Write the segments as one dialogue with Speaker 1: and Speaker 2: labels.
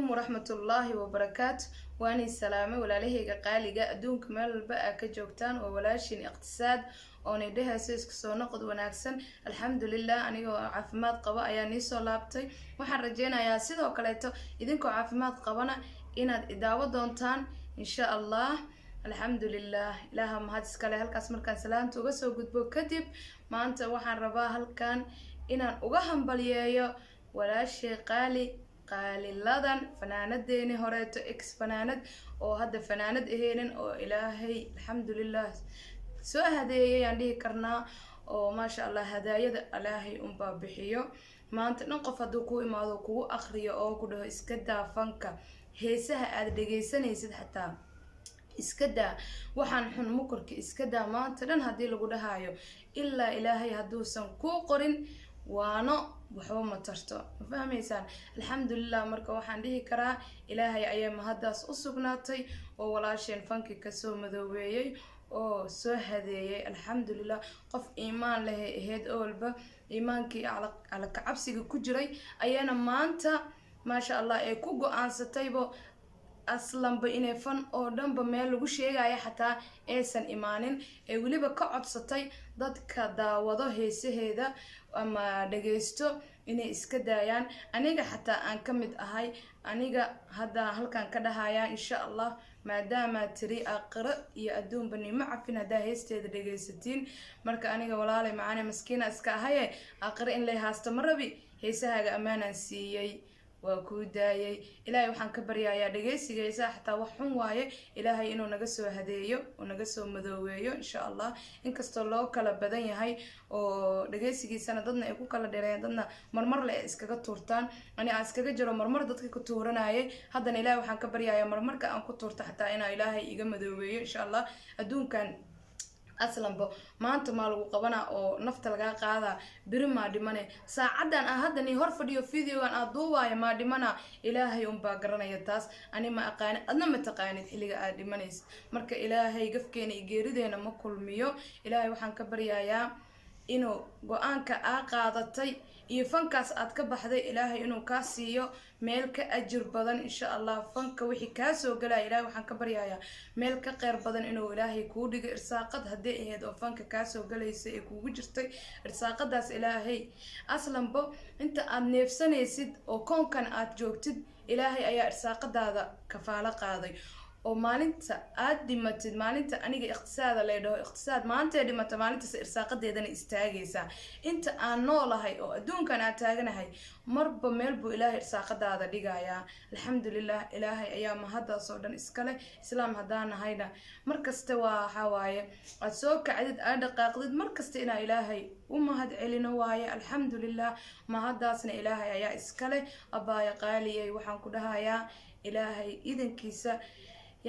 Speaker 1: عليكم ورحمة الله وبركاته. واني السلامة ولا لهيك قالي أدونك مال بقى كجوكتان وولاشين اقتصاد ونيدها سيسك سو نقد وناكسن الحمد لله أنا عافمات قبا يا نيسو لابتي waxaan rajeynayaa sidoo kaleeto idinku caafimaad qabana inaad idaawo doontaan insha Allah. alxamdulilah ilaaha mahad iskale. halkaas markaan salaanta uga soo gudbo kadib maanta waxaan rabaa halkan inaan uga hambaliyeeyo walaashay qaaliladan fanaanadeeni horeeto ex fanaanad oo hadda fanaanad aheenin oo ilaahay alxamdulilah soo hadeeyay aan dhihi karnaa oo maasha Allah hadaayada ilaahay unbaa bixiyo. maanta dhan qof hadduu ku imaado kugu akhriyo oo ku dhaho iska daa fanka heesaha aad dhegaysanaysid xataa iska daa waxaan xun mukurka iska daa maanta dhan haddii lagu dhahayo ilaa ilaahay hadduusan kuu qorin waano waxba ma tarto. ma fahmaysaan? alxamdulilah marka waxaan dhihi karaa ilaahay ayaa mahadaas u sugnaatay oo walaasheen fanki kasoo madoobeeyey oo soo hadeeyay. alxamdulilah qof iimaan leh ahayd walba iimaankii ala kacabsiga ku jiray ayaana maanta maasha Allah ay ku go'aansataybo aslanba inay fan oo dhanba meel lagu sheegayo xataa aysan imaanin ee weliba ka codsatay dadka daawado heesaheeda ama dhageysto inay iska daayaan. aniga xataa aan ka mid ahay. aniga hadda halkan ka dhahayaa insha Allah maadaama tiri aqra iyo adduunba nimo cafin hadaa heesteeda dhageysatiin. marka aniga walaalay macaane maskiina iska ahaye aqra in lay haasto ma rabi heesahaaga ammaanaan siiyey waa ku daayay. ilaahay waxaan ka baryayaa dhageysigaysa xataa wax xun waaye ilaahay inuu naga soo hadeeyo oo naga soo madooweeyo insha Allah. inkastoo loo kala badan yahay oo dhageysigiisana dadna ay ku kala dheerayaan dadna marmar le iskaga tuurtaan ani aan iskaga jiro marmar dadka ku tuuranayay. haddana ilaahay waxaan ka baryayaa marmarka aan ku tuurto xataa inaa ilaahay iga madooweeyo insha Allah. adduunkan aslanbo maanta maa lagu qabanaa oo nafta lagaa qaadaa biri maa dhimane saacadan aan hadda ni hor fadhiyo videogan aad duubaayo maa dhimana ilaahay unbaa garanaya taas. ani ma aqaani adna ma taqaanid xilliga aad dhimanaysid. marka ilaahay gafkeena iyo geerideena ma kulmiyo. ilaahay waxaan ka baryayaa inuu go-aanka aa qaadatay iyo fankaas aad ka baxday ilaahay inuu kaa siiyo meel ka ajir badan insha Allah. fanka wixii kaa soo galaya ilaahay waxaan ka baryayaa meel ka qeyr badan inuu ilaahay kuu dhigo irsaaqad haddii ahayd oo fanka kaa soo galaysa ee kuugu jirtay irsaaqadaas ilaahay aslanbo inta aad neefsanaysid oo koonkan aad joogtid ilaahay ayaa irsaaqadaada kafaalo qaaday. oo maalinta aad dhimatid maalinta aniga iqtisaada leedahay iqtisaad maanta dhimata maalintaas irsaaqadeedana istaagaysa. inta aan noolahay oo adduunkan aan taaganahay marba meel buu ilaahay irsaaqadaada dhigayaa. alxamdulilah ilaahay ayaa mahadaas oo dhan iskale. islaam haddaan nahayna markasta waxa waaye aad soo kacdid aad dhaqaaqdid markasta inaa ilaahay u mahad celino waaye. alxamdulilah mahadaasna ilaahay ayaa iskale. abaaya qaaliyay waxaan ku dhahayaa ilaahay idankiisa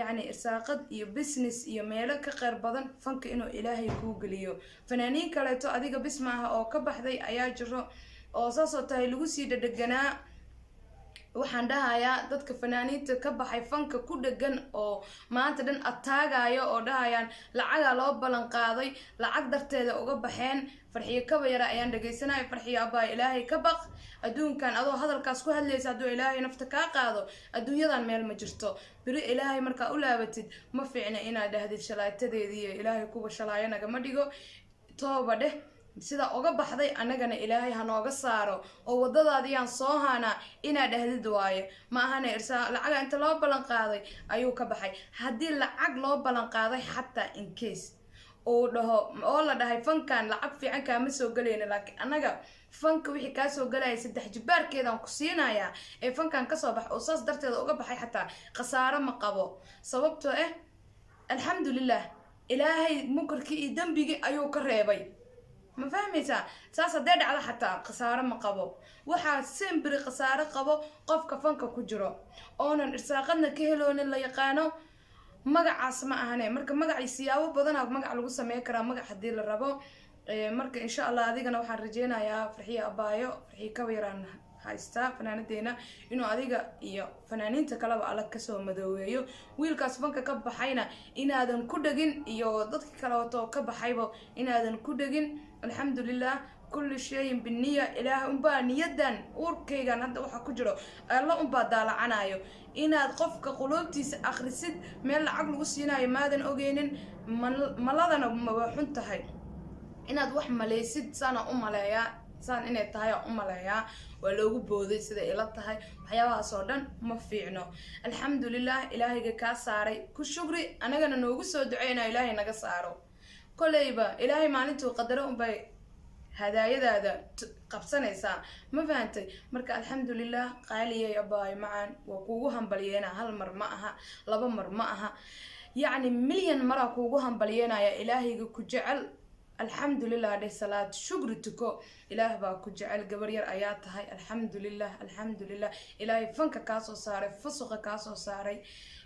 Speaker 1: يعني إرساقد iyo business iyo meelo ka qeyr badan fanka inuu ilaahay kuu geliyo. fanaaniin kaleeto adiga bis maaha oo ka baxday ayaa jiro oo saasoo tahay lagu sii dhadhaganaa. waxaan dhahayaa dadka fanaaniinta ka baxay fanka ku dhagan oo maanta dhan ataagayo oo dhahayaan lacaga loo balan qaaday lacag darteeda uga baxeen. farxiyo kaba yara ayaan dhageysanayo. farxiyo abaa ilaahay ka baq adduunkan adoo hadalkaas ku hadlaysa hadduu ilaahay nafta kaa qaado adduunyadan meel ma jirto. biri ilaahay markaa u laabatid ma fiicna inaad dhahdid shalaatadeediiyo ilaahay kuwa shalaaya nagama dhigo. tooba dheh sida uga baxday annagana ilaahay ha nooga saaro oo wadadaadiyaan soo haanaa inaad dhahdid waaye. ma ahane lacaga inta loo balan qaaday ayuu ka baxay. haddii lacag loo balan qaaday xataa in case oo dhaho oo la dhahay fankan lacag fiican kaama soo galayna laakiin annaga fanka wixii kaa soo galaya 3 jibaarkeedaan ku siinayaa ee fankan kasoo bax oo saas darteeda uga baxay xataa khasaaro ma qabo. sababtoo alxamdulilah ilaahay mukarkii iyo dambigii ayuu ka reebay. ma fahmaysaa? saas haddee dhacda xataa khasaaro ma qabo. waxaa sembiri khasaaro qabo qofka fanka ku jiro oonan irsaaqadna ka heloonin la yaqaano magacaas ma ahane. marka magacii siyaabo badan magac lagu sameyn karaa magac haddii la rabo. marka insha Allah adigana waxaan rajeynayaa farxiyo abaayo farxiyo kaba yaraan haystaa fanaanadeena inuu adiga iyo fanaaniinta kaleba alla kasoo madooweeyo. wiilkaas fanka ka baxayna inaadan ku dhagin iyo dadka kale wato ka baxayba inaadan ku dhagin. alxamdulilah كل شيء بالنية إله أمبا نيدان أوركيغان هذا waxa ku jiro alla unba daalacanayo inaad qofka qulubtiisa akhrisid meel lacag lagu siinayo maadan ogeenin maladana ma xun tahay inaad wax maleysid sana u maleeyaa saan inay tahay u maleeyaa waa loogu booday sida ila tahay waxyaabahaas oo dhan ma fiicno alxamdulillah ilaahayga ka saaray ku shukri anagana noogu soo duceynaa ilaahay naga saaro kolayba ilaahay maalintuu qadaro unbay هدايا قبسانيسا ما فهمتي مركا الحمد لله قالي يا باي معان وكوغوهم بلينا هالمر معها لبا مر معها يعني مليون مرة كوغوهم بلينا يا إلهي كجعل الحمد لله عليه الصلاة شكرتكو إله با كجعل قبرير آيات هاي الحمد لله إلهي فنك كاسو صاري فسق كاسو صاري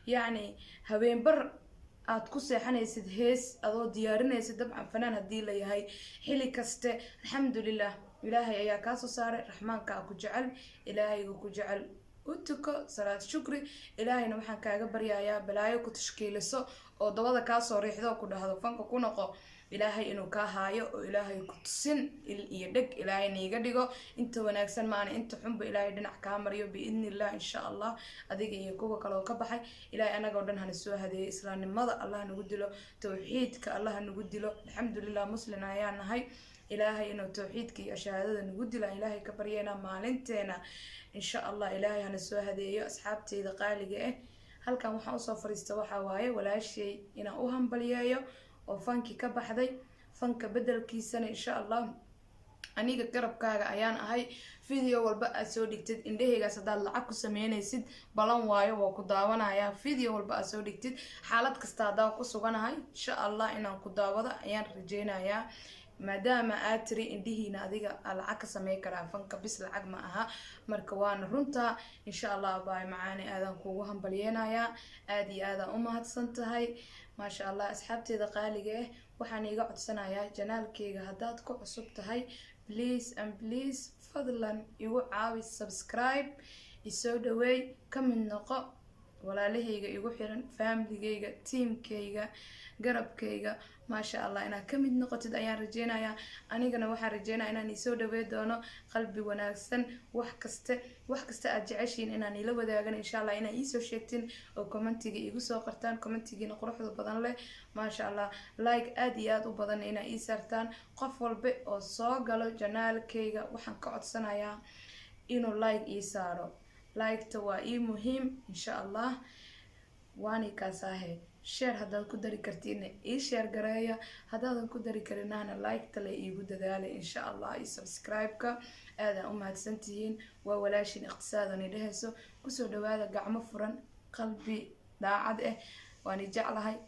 Speaker 1: يعني هبين بر aad ku seexanaysid hees adoo diyaarinaysid dabcan fanaan hadii la yahay xili kaste alxamdulillah ilaahay ayaa ka soo saaray raxmaanka ku jecel ilaahaygu ku jecel utuko salaad shukri ilaahayna waxaan kaaga baryayaa balaayo ku tashkiiliso oo dabada ka soo riixdo ku dhahdo fanka ku noqo ilaahay inuu ka haayo oo ilaahay ku tusin iyo dhig ilaahay niiga dhigo inta wanaagsan maana inta xunba ilaahay dhinac ka mariyo biidnillah insha Allah adiga iyo kuwa kale oo ka baxay ilaahay anaga oo dhan hana soo hadeeyay islaamnimada Allah nagu dilo tawxiidka Allah nagu dilo alxamdulillah muslim ayaan nahay ilaahay inuu tawxiidka iyo shahaadada nagu dilo ilaahay ka baryeena maalinteena insha Allah ilaahay hana soo hadeeyo asxaabteeda qaaliga ah halkan waxaan u soo fariisto waxa waaye walaashay inaan u hambaliyeeyo oo fanki ka baxday fanka bedelkiisana insha Allah aniga garabkaaga ayaan ahay video walba aad soo dhigtid indhahaygaas hadaad lacag ku sameynaysid balan waayo waa ku daawanayaa video walba aad soo dhigtid xaalad kasta hadaan ku suganahay insha Allah inaan ku daawado ayaan rajeynayaa maadaama aad tiri indhihiina adiga lacag ka sameey karaa fanka bis lacag ma aha marka waan runta insha Allah baay macaani aadan kugu hambaliyeenayaa aad iyo aad u mahadsan tahay ما شاء الله أصحابتي دقالقة وحاني قاعد سنايا جنالكيغا هداد كو عصب تهي بليز فضلا يقو عاوي سبسكرايب يسو دواي كم النقا ولا لهيغا يقو حيران فامليغا تيم كيغا قرب كيغا ما شاء الله أنا كم النقطة أيان رجينا يا أنا جنا وحنا رجينا أنا نسوا دواي دونه قلبي وناكسن وحكست أرجعشين إن أنا لو ذا إن شاء الله أنا يسوا شيتين أو كومنتي يجوا سوقرتان كومنتي نقرأ حذو بدن له ما شاء الله لايك أديات وبدن إنا يسرتان قفل بي أو صاقلو جنال كيجا وحن قعد سنة يا إنه لايك يسارو لايك توا مهم إن شاء الله واني كاساهي شير هذا كدري كرتيني شير قرايا هذا كدري كرنانا لايك تلي يجود ذلك إن شاء الله سبسكرايب كا هذا سنتين وولاشين اقتصادا ندهسو كسو دوادا قعمفرا قلبي داعد واني جعلها